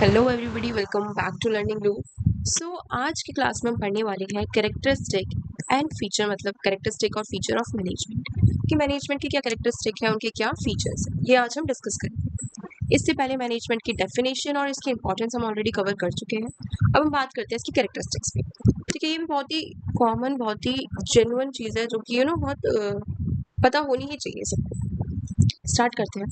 Hello everybody, welcome back to learning loop. So आज की class में हम पढ़ने वाले हैं कैरेक्टरिस्टिक एंड फीचर, मतलब कैरेक्टरिस्टिक और फीचर ऑफ मैनेजमेंट कि मैनेजमेंट के क्या कैरेक्टरिस्टिक है, उनके क्या फीचर्स हैं, ये आज हम डिस्कस करेंगे। इससे पहले मैनेजमेंट की डेफिनेशन और इसकी इंपॉर्टेंस हम ऑलरेडी कवर कर चुके हैं। अब हम बात करते हैं इसकी कैरेक्टरिस्टिक्स पे। ठीक है, ये भी बहुत ही कॉमन, बहुत ही जेन्युइन चीज़ है जो कि बहुत पता होनी ही चाहिए सबको। स्टार्ट करते हैं।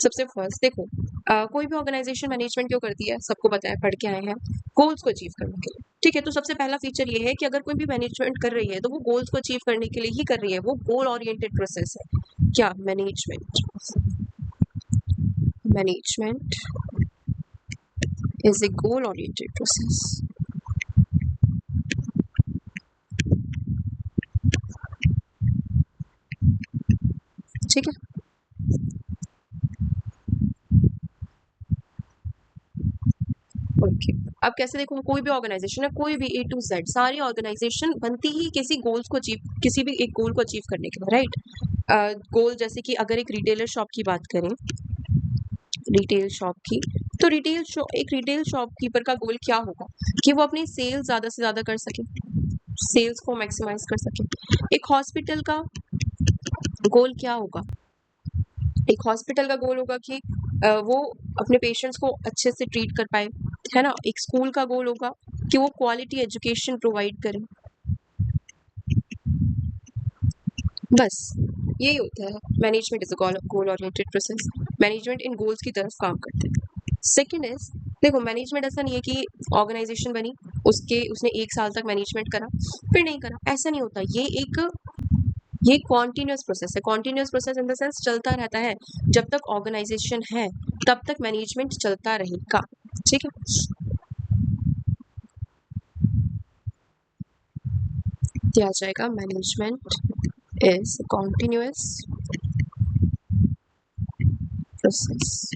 सबसे फर्स्ट देखो, कोई भी ऑर्गेनाइजेशन मैनेजमेंट क्यों करती है, सबको पता है, पढ़ के आए हैं, गोल्स को अचीव करने के लिए। ठीक है, तो सबसे पहला फीचर ये है कि अगर कोई भी मैनेजमेंट कर रही है तो वो गोल्स को अचीव करने के लिए ही कर रही है, वो गोल ओरिएंटेड प्रोसेस है। क्या? Management. Management is a goal oriented process. ठीक है, ओके। अब कैसे देखो, कोई भी ऑर्गेनाइजेशन है, कोई भी A to Z, सारी ऑर्गेनाइजेशन बनती ही किसी गोल्स को अचीव, किसी भी एक गोल को अचीव करने के लिए, राइट। गोल जैसे कि अगर एक रिटेलर शॉप की बात करें, रिटेल शॉप की, तो एक रिटेल शॉपकीपर का गोल क्या होगा कि वो अपनी सेल्स ज़्यादा से ज़्यादा कर सके, सेल्स को मैक्सिमाइज कर सके। एक हॉस्पिटल का गोल क्या होगा? एक हॉस्पिटल का गोल होगा कि वो अपने पेशेंट्स को अच्छे से ट्रीट कर पाए, है ना। एक स्कूल का गोल होगा कि वो क्वालिटी एजुकेशन प्रोवाइड करे। बस यही होता है management is a goal oriented process. Management in goals की तरफ काम करते हैं। सेकंड इज, देखो मैनेजमेंट ऐसा नहीं है कि ऑर्गेनाइजेशन बनी, उसने 1 साल तक मैनेजमेंट करा फिर नहीं करा, ऐसा नहीं होता। ये कॉन्टिन्यूस प्रोसेस है। Continuous process in the sense चलता रहता है। जब तक ऑर्गेनाइजेशन है तब तक मैनेजमेंट चलता रहेगा। ठीक है, दिया जाएगा मैनेजमेंट इज कॉन्टिन्यूस प्रोसेस।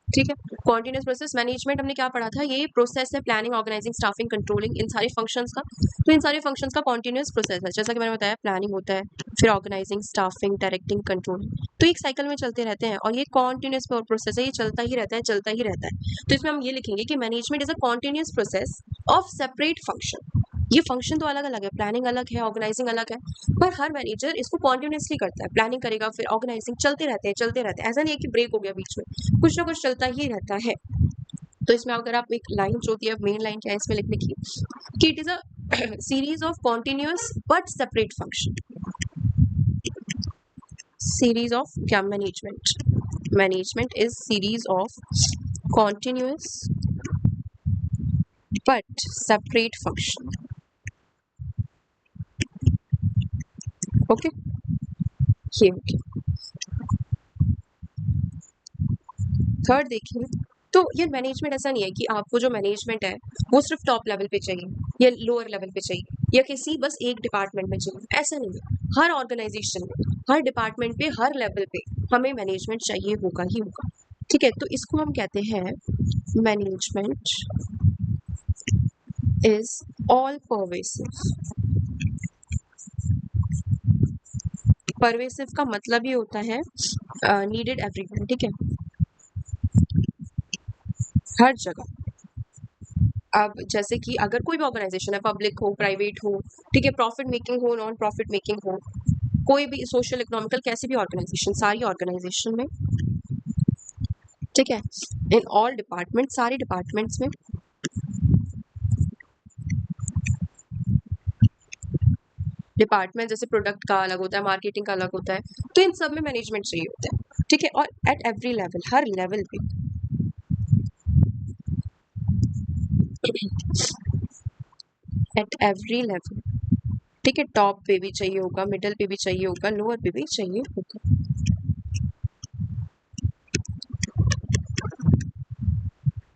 ठीक है, कॉन्टिन्यूस प्रोसेस मैनेजमेंट हमने क्या पढ़ा था, ये प्रोसेस है प्लानिंग, ऑर्गेनाइजिंग, स्टाफिंग, कंट्रोलिंग, इन सारी फंक्शंस का। तो इन सारे फंक्शंस का कॉन्टिन्यूस प्रोसेस है, जैसा कि मैंने बताया, प्लानिंग होता है, फिर ऑर्गेनाइजिंग, स्टाफिंग, डायरेक्टिंग, कंट्रोलिंग। तो एक साइकिल में चलते रहते हैं और ये कॉन्टिन्यूस प्रोसेस है, ये चलता ही रहता है, चलता ही रहता है। तो इसमें हम ये लिखेंगे कि management is a continuous process of separate function. ये फंक्शन तो अलग अलग है, प्लानिंग अलग है, ऑर्गेनाइजिंग अलग है, पर हर मैनेजर इसको कॉन्टिन्यूसली करता है। प्लानिंग करेगा, फिर ऑर्गेनाइजिंग, चलते रहते हैं, चलते रहते हैं। ऐसा नहीं है कि ब्रेक हो गया बीच में, कुछ ना कुछ चलता ही रहता है। तो इसमें अगर आप एक लाइन जो होती है, मेन लाइन क्या है इसमें लिखने की, कि it is a series of continuous but separate function. Series of क्या? Management is series of continuous but separate function. Okay, ये हो गया। थर्ड देखिए, तो ये मैनेजमेंट ऐसा नहीं है कि आपको जो मैनेजमेंट है वो सिर्फ टॉप लेवल पे चाहिए या लोअर लेवल पे चाहिए या किसी बस एक डिपार्टमेंट में चाहिए, ऐसा नहीं है। हर ऑर्गेनाइजेशन में, हर डिपार्टमेंट पे, हर लेवल पे हमें मैनेजमेंट चाहिए होगा ही होगा। ठीक है, तो इसको हम कहते हैं management is all pervasive. Pervasive का मतलब ये होता है नीडेड एवरीवेयर। ठीक है, हर जगह। अब जैसे कि अगर कोई भी ऑर्गेनाइजेशन है, पब्लिक हो, प्राइवेट हो, ठीक है, प्रॉफिट मेकिंग हो, नॉन प्रॉफिट मेकिंग हो, कोई भी सोशल, इकोनॉमिकल, कैसी भी ऑर्गेनाइजेशन, सारी ऑर्गेनाइजेशन में, ठीक है, इन ऑल डिपार्टमेंट, सारे डिपार्टमेंट्स में डिपार्टमेंट जैसे प्रोडक्ट का अलग होता है, मार्केटिंग का अलग होता है, तो इन सब में मैनेजमेंट चाहिए होता है। ठीक है, और at every level, her level पे, एट एवरी लेवल। ठीक है, टॉप पे भी चाहिए होगा, मिडल पे भी चाहिए होगा, लोअर पे भी चाहिए होगा।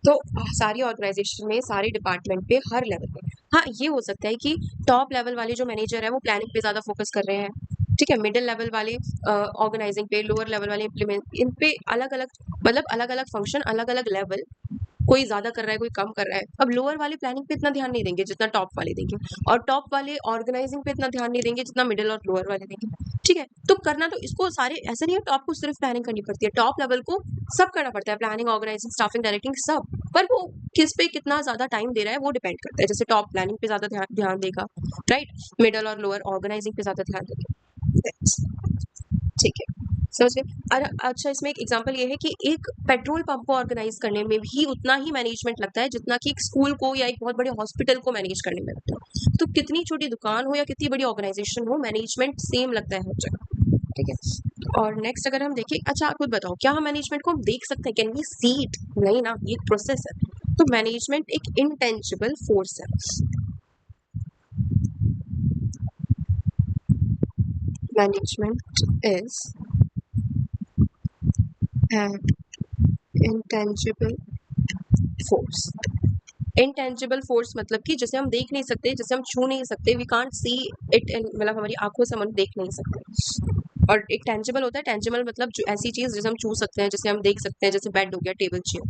तो सारी ऑर्गेनाइजेशन में, सारे डिपार्टमेंट पे, हर लेवल पे। हाँ, ये हो सकता है कि टॉप लेवल वाले जो मैनेजर है वो प्लानिंग पे ज़्यादा फोकस कर रहे हैं, ठीक है, मिडिल लेवल वाले ऑर्गेनाइजिंग पे, लोअर लेवल वाले इम्प्लीमेंट, इन पे अलग अलग, मतलब अलग अलग फंक्शन, अलग अलग लेवल कोई ज्यादा कर रहा है, कोई कम कर रहा है। अब लोअर वाले प्लानिंग पे इतना ध्यान नहीं देंगे जितना टॉप वाले देंगे, और टॉप वाले ऑर्गेनाइजिंग पे इतना ध्यान नहीं देंगे जितना मिडिल और लोअर वाले देंगे। ठीक है, तो करना तो इसको सारे ऐसा नहीं है टॉप को सिर्फ प्लानिंग करनी पड़ती है, टॉप लेवल को सब करना पड़ता है, प्लानिंग, ऑर्गेनाइजिंग, स्टाफिंग, डायरेक्टिंग, सब। पर वो किस पे कितना ज्यादा टाइम दे रहा है वो डिपेंड करता है। जैसे टॉप प्लानिंग पे ज्यादा ध्यान देगा, राइट, मिडल और लोअर ऑर्गेनाइजिंग पे ज्यादा ध्यान देगा। ठीक है, समझ गए। अच्छा, इसमें एक एग्जांपल ये है कि एक पेट्रोल पंप को ऑर्गेनाइज करने में भी उतना ही मैनेजमेंट लगता है जितना कि एक स्कूल को या एक बहुत बड़े हॉस्पिटल को मैनेज करने में लगता है। तो कितनी छोटी दुकान हो या कितनी बड़ी ऑर्गेनाइजेशन हो, मैनेजमेंट सेम लगता है हर जगह। ठीक है, और नेक्स्ट अगर हम देखें, अच्छा आप खुद बताओ, क्या हम मैनेजमेंट को हम देख सकते हैं? Can we see it? नहीं ना, ये एक प्रोसेस है। तो मैनेजमेंट एक इनटेंजिबल फोर्स है। Management is an intangible force। intangible force मतलब कि जिसे हम देख नहीं सकते, जिसे हम छू नहीं सकते, we can't see it, मतलब हमारी आंखों से हम देख नहीं सकते। और एक tangible होता है, tangible मतलब जो ऐसी चीज जिसे हम छू सकते हैं, जिसे हम देख सकते हैं, जैसे बेड हो गया, टेबल, चेयर।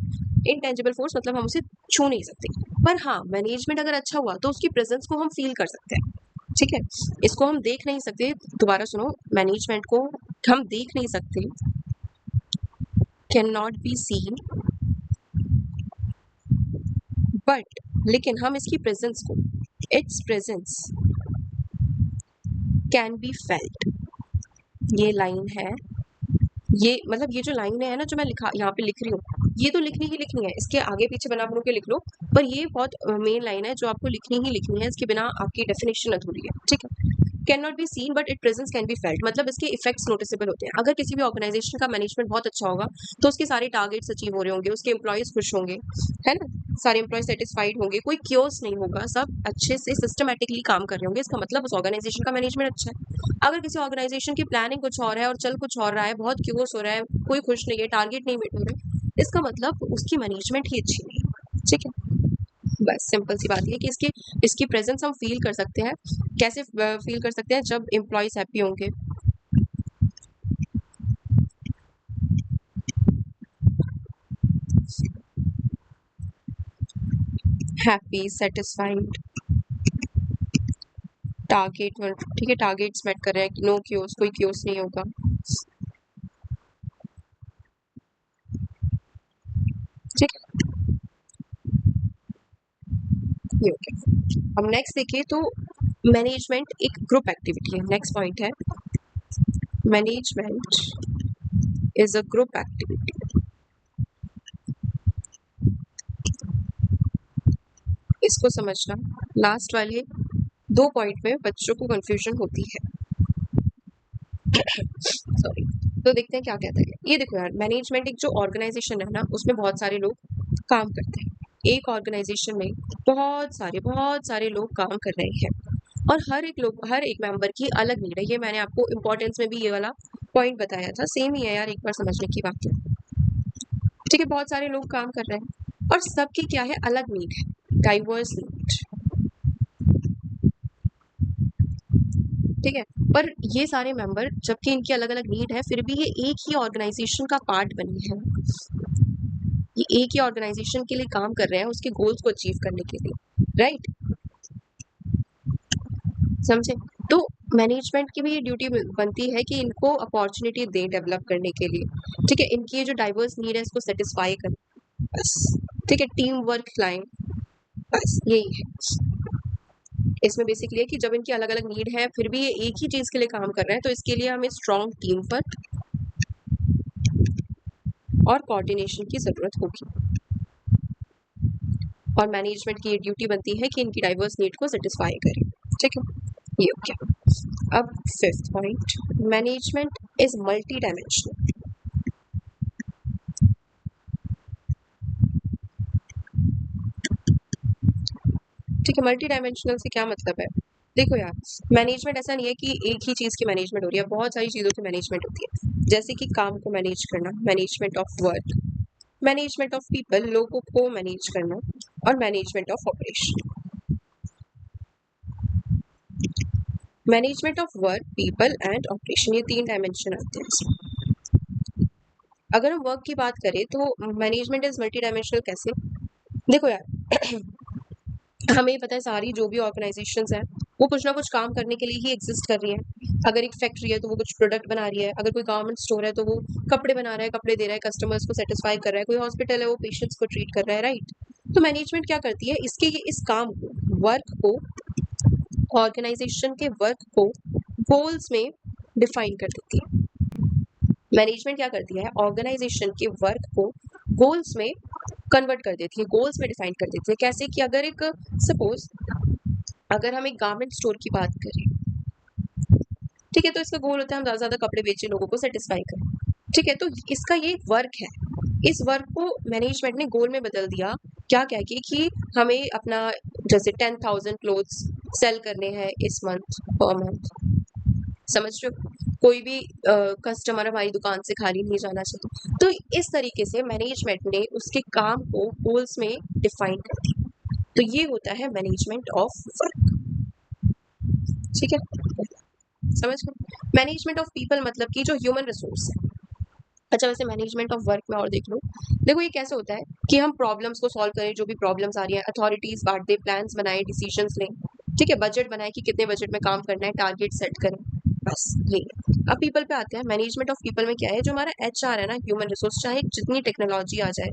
intangible force मतलब हम उसे छू नहीं सकते। पर हाँ, मैनेजमेंट अगर अच्छा हुआ तो उसकी प्रेजेंस को हम फील कर सकते हैं। ठीक है, इसको हम देख नहीं सकते, दोबारा सुनो, मैनेजमेंट को हम देख नहीं सकते, can not be seen, but लेकिन हम इसकी प्रेजेंस को, it's presence can be felt. ये लाइन है, ये मतलब ये जो लाइन है ना, जो मैं लिखा यहाँ पे लिख रही हूँ, ये तो लिखनी ही लिखनी है, इसके आगे पीछे बना बनू के लिख लो, पर ये बहुत मेन लाइन है जो आपको लिखनी ही लिखनी है, इसके बिना आपकी डेफिनेशन अधूरी है। ठीक है, can not be seen but it presence can be felt, मतलब इसके इफेक्ट्स नोटिसेबल होते हैं। अगर किसी भी ऑर्गेनाइजेशन का मैनेजमेंट बहुत अच्छा होगा तो उसके सारे टारगेट्स अचीव हो रहे होंगे, उसके एम्प्लॉयज खुश होंगे, है ना, सारे एम्प्लॉय सेटिस्फाइड होंगे, कोई क्योस नहीं होगा, सब अच्छे से सिस्टमेटिकली काम कर रहे होंगे, इसका मतलब उस ऑर्गेनाइजेशन का मैनेजमेंट अच्छा है। अगर किसी ऑर्गेनाइजेशन की प्लानिंग कुछ और है और चल कुछ और रहा है, बहुत क्योस हो रहा है, कोई खुश नहीं है, टारगेट नहीं मीट हो रहे, इसका मतलब उसकी मैनेजमेंट ही अच्छी नहीं है। ठीक है, बस सिंपल सी बात है कि इसकी प्रेजेंस हम फील कर सकते हैं। कैसे फील कर सकते हैं? जब एम्प्लॉयज हैप्पी होंगे, हैप्पी, सेटिस्फाइड, टारगेट, ठीक है, टारगेट्स मेट कर रहे हैं, नो क्योस, कोई क्योस नहीं होगा। ठीक है, ये ओके। अब नेक्स्ट देखिए, तो मैनेजमेंट एक ग्रुप एक्टिविटी है। नेक्स्ट पॉइंट है, management is a group activity. इसको समझना, लास्ट वाले 2 पॉइंट में बच्चों को कंफ्यूजन होती है। सॉरी, तो देखते हैं क्या कहता है। ये देखो यार, मैनेजमेंट एक जो ऑर्गेनाइजेशन है ना, उसमें बहुत सारे लोग काम करते हैं। एक ऑर्गेनाइजेशन में बहुत सारे लोग काम कर रहे हैं, और हर एक मेंबर की अलग नीड है। ये मैंने आपको इम्पोर्टेंस में भी ये वाला पॉइंट बताया था, सेम ही है यार, एक बार समझने की बात है। ठीक है, बहुत सारे लोग काम कर रहे हैं और सबकी क्या है, अलग नीड है, डाइवर्स नीड। ठीक है, पर ये सारे मेंबर, जबकि इनकी अलग अलग नीड है, फिर भी ये एक ही ऑर्गेनाइजेशन का पार्ट बने हैं। ये एक ही ऑर्गेनाइजेशन के लिए काम कर रहे हैं, उसके गोल्स को अचीव करने के लिए, राइट, समझे? तो मैनेजमेंट की भी ये ड्यूटी बनती है कि इनको अपॉर्चुनिटी दें डेवलप करने के लिए। ठीक है, इनकी ये जो डाइवर्स नीड है इसको सेटिस्फाई करें, बस। ठीक है, टीम वर्क लाइन, बस यही है। इसमें बेसिकली है कि जब इनकी अलग अलग नीड है फिर भी ये एक ही चीज के लिए काम कर रहे हैं, तो इसके लिए हमें स्ट्रॉन्ग टीम वर्क और कोऑर्डिनेशन की जरूरत होगी। और मैनेजमेंट की ये ड्यूटी बनती है कि इनकी डाइवर्स नीड को सेटिस्फाई करें। ठीक है, ये ओके। अब 5th point, management is multi dimensional. ठीक है, मल्टी डायमेंशनल से क्या मतलब है? देखो यार, मैनेजमेंट ऐसा नहीं है कि एक ही चीज की मैनेजमेंट हो रही है, बहुत सारी चीजों की मैनेजमेंट होती है। जैसे कि काम को मैनेज करना, management of work, management of people, लोगों को मैनेज करना, और management of operation. Management of work, people and operation, ये 3 डायमेंशन आते हैं इसमें। अगर हम वर्क की बात करें तो मैनेजमेंट इज मल्टी डायमेंशनल कैसे? देखो यार हमें पता है सारी जो भी ऑर्गेनाइजेशंस हैं वो कुछ ना कुछ काम करने के लिए ही एग्जिस्ट कर रही हैं। अगर एक फैक्ट्री है तो वो कुछ प्रोडक्ट बना रही है, अगर कोई गारमेंट स्टोर है तो वो कपड़े बना रहा है, कपड़े दे रहा है, कस्टमर्स को सेटिस्फाई कर रहा है, कोई हॉस्पिटल है वो पेशेंट्स को ट्रीट कर रहा है, राइट। तो मैनेजमेंट क्या करती है, इसके ये इस काम को, वर्क को, ऑर्गेनाइजेशन के वर्क को गोल्स में डिफाइन कर देती है। मैनेजमेंट क्या करती है, ऑर्गेनाइजेशन के वर्क को गोल्स में कन्वर्ट कर देती है, गोल्स में डिफाइन कर देती है। कैसे कि अगर एक सपोज अगर हम एक गारमेंट स्टोर की बात करें, ठीक है, तो इसका गोल होता है हम ज़्यादा से ज़्यादा कपड़े बेचे, लोगों को सेटिस्फाई करें, ठीक है। तो इसका ये वर्क है, इस वर्क को मैनेजमेंट ने गोल में बदल दिया। क्या कह के कि हमें अपना जैसे 10,000 क्लोथ्स सेल करने हैं इस मंथ, पर मंथ, समझ रहे हो, कोई भी कस्टमर हमारी दुकान से खाली नहीं जाना चाहिए। तो इस तरीके से मैनेजमेंट ने उसके काम को गोल्स में डिफाइन कर दिया। तो ये होता है मैनेजमेंट ऑफ वर्क, ठीक है, समझ गए। मैनेजमेंट ऑफ पीपल मतलब कि जो ह्यूमन रिसोर्स है। अच्छा, वैसे मैनेजमेंट ऑफ वर्क में और देख लो, देखो ये कैसे होता है कि हम प्रॉब्लम्स को सॉल्व करें, जो भी प्रॉब्लम्स आ रही है, अथॉरिटीज बांट दे, प्लान्स बनाए, डिसीजंस लें, ठीक है, बजट बनाए कि कितने बजट में काम करना है, टारगेट सेट करें, बस यही है। अब पीपल पे आते हैं, मैनेजमेंट ऑफ पीपल में क्या है, जो हमारा एचआर है ना, ह्यूमन रिसोर्स, चाहे जितनी टेक्नोलॉजी आ जाए,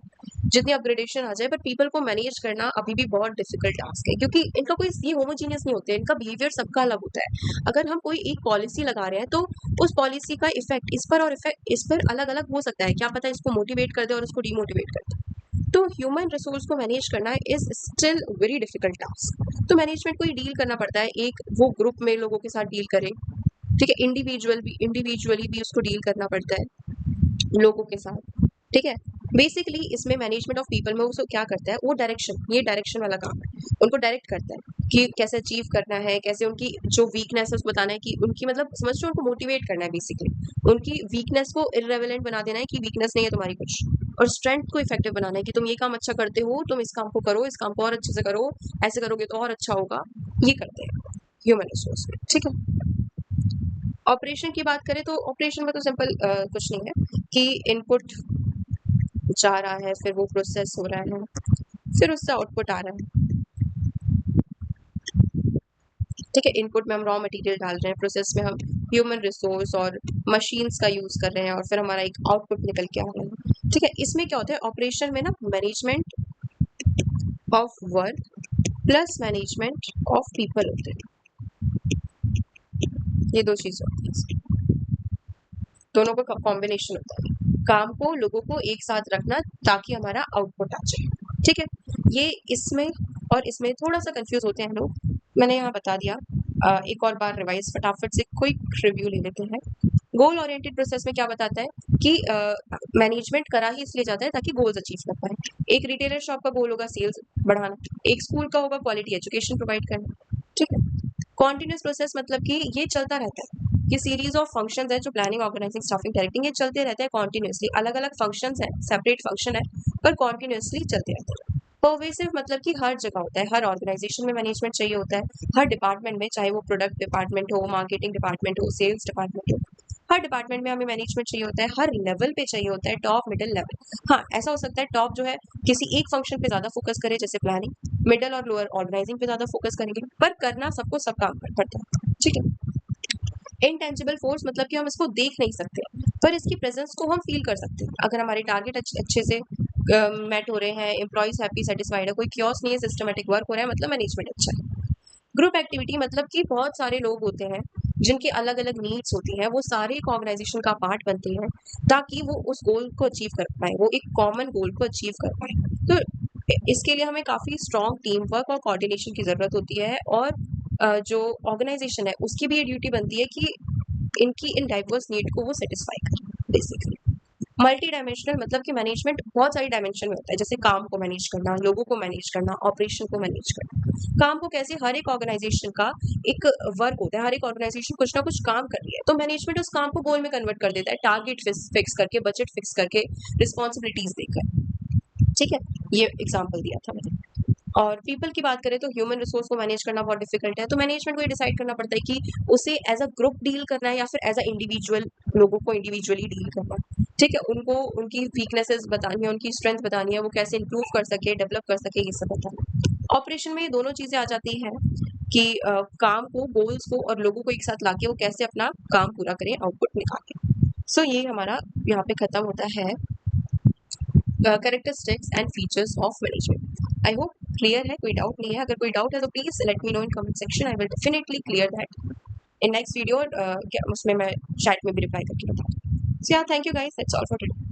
जितनी अपग्रेडेशन आ जाए, पर पीपल को मैनेज करना अभी भी बहुत डिफिकल्ट टास्क है, क्योंकि इनका कोई ये होमोजीनियस नहीं होते, इनका बिहेवियर सबका अलग होता है। अगर हम कोई एक पॉलिसी लगा रहे हैं तो उस पॉलिसी का इफेक्ट इस पर और इफेक्ट इस पर अलग अलग हो सकता है, क्या पता इसको मोटिवेट कर दे और इसको डीमोटिवेट कर दे। तो ह्यूमन रिसोर्स को मैनेज करना is still very difficult task. तो मैनेजमेंट को ही डील करना पड़ता है, एक वो ग्रुप में लोगों के साथ डील करे, ठीक है, इंडिविजुअली भी उसको डील करना पड़ता है लोगों के साथ, ठीक है। बेसिकली इसमें मैनेजमेंट ऑफ पीपल में उसको क्या करता है, वो डायरेक्शन, ये डायरेक्शन वाला काम है, उनको डायरेक्ट करता है कि कैसे अचीव करना है, कैसे उनकी जो वीकनेस है उसको बताना है, कि उनकी मतलब समझ लो उनको मोटिवेट करना है, बेसिकली उनकी वीकनेस को इररेलेवेंट बना देना है कि वीकनेस नहीं है तुम्हारी कुछ, और स्ट्रेंथ को इफेक्टिव बनाना है कि तुम ये काम अच्छा करते हो, तुम इस काम को करो, इस काम को और अच्छे से करो, ऐसे करोगे तो और अच्छा होगा, ये करते हैं ह्यूमन रिसोर्स में, ठीक है। ऑपरेशन की बात करें तो ऑपरेशन में तो सिंपल कुछ नहीं है कि इनपुट जा रहा है, फिर वो प्रोसेस हो रहा है, फिर उससे आउटपुट आ रहा है, ठीक है। इनपुट में हम रॉ मटेरियल डाल रहे हैं, प्रोसेस में हम ह्यूमन रिसोर्स और मशीन्स का यूज कर रहे हैं, और फिर हमारा एक आउटपुट निकल के आ रहा है, ठीक है। इसमें क्या होता है, ऑपरेशन में ना management of work plus management of people होते हैं, ये दो चीजें होती हैं, दोनों का कॉम्बिनेशन होता है, काम को, लोगों को एक साथ रखना ताकि हमारा आउटपुट आ जाए, ठीक है। ये इसमें और इसमें थोड़ा सा कंफ्यूज होते हैं लोग, मैंने यहाँ बता दिया। एक और बार रिवाइज फटाफट से क्विक रिव्यू ले लेते हैं। गोल ओरिएंटेड प्रोसेस में क्या बताता है कि मैनेजमेंट करा ही इसलिए जाता है ताकि गोल्स अचीव कर पाए। एक रिटेलर शॉप का गोल होगा सेल्स बढ़ाना, एक स्कूल का होगा क्वालिटी एजुकेशन प्रोवाइड करना, ठीक है। कॉन्टिन्यूस प्रोसेस मतलब कि ये चलता रहता है, ये सीरीज ऑफ फंक्शंस है, जो प्लानिंग, ऑर्गेनाइजिंग, स्टाफिंग, डायरेक्टिंग, ये चलते रहते हैं कॉन्टिन्यूसली, अलग अलग फंक्शंस है, सेपरेट फंक्शन है, पर कॉन्टिन्यूसली चलते रहते हैं। परवेसिव मतलब कि हर जगह होता है, हर ऑर्गेनाइजेशन में मैनेजमेंट चाहिए होता है, हर डिपार्टमेंट में, चाहे वो प्रोडक्ट डिपार्टमेंट हो, मार्केटिंग डिपार्टमेंट हो, सेल्स डिपार्टमेंट हो, हर डिपार्टमेंट में हमें मैनेजमेंट चाहिए होता है, हर लेवल पे चाहिए होता है, टॉप मिडिल लेवल। हाँ, ऐसा हो सकता है टॉप जो है किसी एक फंक्शन पे ज्यादा फोकस करे, जैसे प्लानिंग, मिडल और लोअर ऑर्गेनाइजिंग पे ज्यादा फोकस करेंगे, पर करना सबको सब काम पड़ता है, ठीक है। इनटेंजिबल फोर्स मतलब कि हम इसको देख नहीं सकते, पर इसकी प्रेजेंस को हम फील कर सकते हैं। अगर हमारे टारगेट अच्छे से मेट हो रहे हैं, एम्प्लॉइज हैप्पी सेटिस्फाइड है, कोई क्योस नहीं है, सिस्टमेटिक वर्क हो रहा है, मतलब मैनेजमेंट अच्छा है। ग्रुप एक्टिविटी मतलब कि बहुत सारे लोग होते हैं जिनकी अलग अलग नीड्स होती हैं, वो सारे एक ऑर्गेनाइजेशन का पार्ट बनते हैं ताकि वो उस गोल को अचीव कर पाए, वो एक कॉमन गोल को अचीव कर पाए। तो इसके लिए हमें काफ़ी स्ट्रॉन्ग टीम वर्क और कोऑर्डिनेशन की ज़रूरत होती है, और जो ऑर्गेनाइजेशन है उसकी भी ये ड्यूटी बनती है कि इनकी इन डाइवर्स नीड को वो सेटिस्फाई करें, बेसिकली। मल्टी डायमेंशनल मतलब कि मैनेजमेंट बहुत सारी डायमेंशन में होता है, जैसे काम को मैनेज करना, लोगों को मैनेज करना, ऑपरेशन को मैनेज करना। काम को कैसे, हर एक ऑर्गेनाइजेशन का एक वर्क होता है, हर एक ऑर्गेनाइजेशन कुछ ना कुछ काम कर रही है, तो मैनेजमेंट उस काम को गोल में कन्वर्ट कर देता है, टारगेट फिक्स करके, बजट फिक्स करके, रिस्पॉन्सिबिलिटीज देकर, ठीक है। ये एग्जाम्पल दिया था मैंने। और पीपल की बात करें तो ह्यूमन रिसोर्स को मैनेज करना बहुत डिफिकल्ट है, तो मैनेजमेंट को ये डिसाइड करना पड़ता है कि उसे एज अ ग्रुप डील करना है या फिर एज अ इंडिविजुअल, लोगों को इंडिविजुअली डील करना है। ठीक है, उनको उनकी वीकनेसेस बतानी है, उनकी स्ट्रेंथ बतानी है, वो कैसे इंप्रूव कर सके, डेवलप कर सके, ये सब बताना है। ऑपरेशन में ये दोनों चीजें आ जाती हैं कि काम को, गोल्स को और लोगों को एक साथ लाके वो कैसे अपना काम पूरा करें, आउटपुट निकालें। सो ये हमारा यहाँ पे खत्म होता है characteristics and features of management. I hope clear है, कोई डाउट नहीं है। अगर कोई डाउट है तो please let me know in comment section, I will definitely clear that in next video. उसमें मैं चैट में भी रिप्लाई करके बता दूँ। सो या, thank you guys, that's all for today.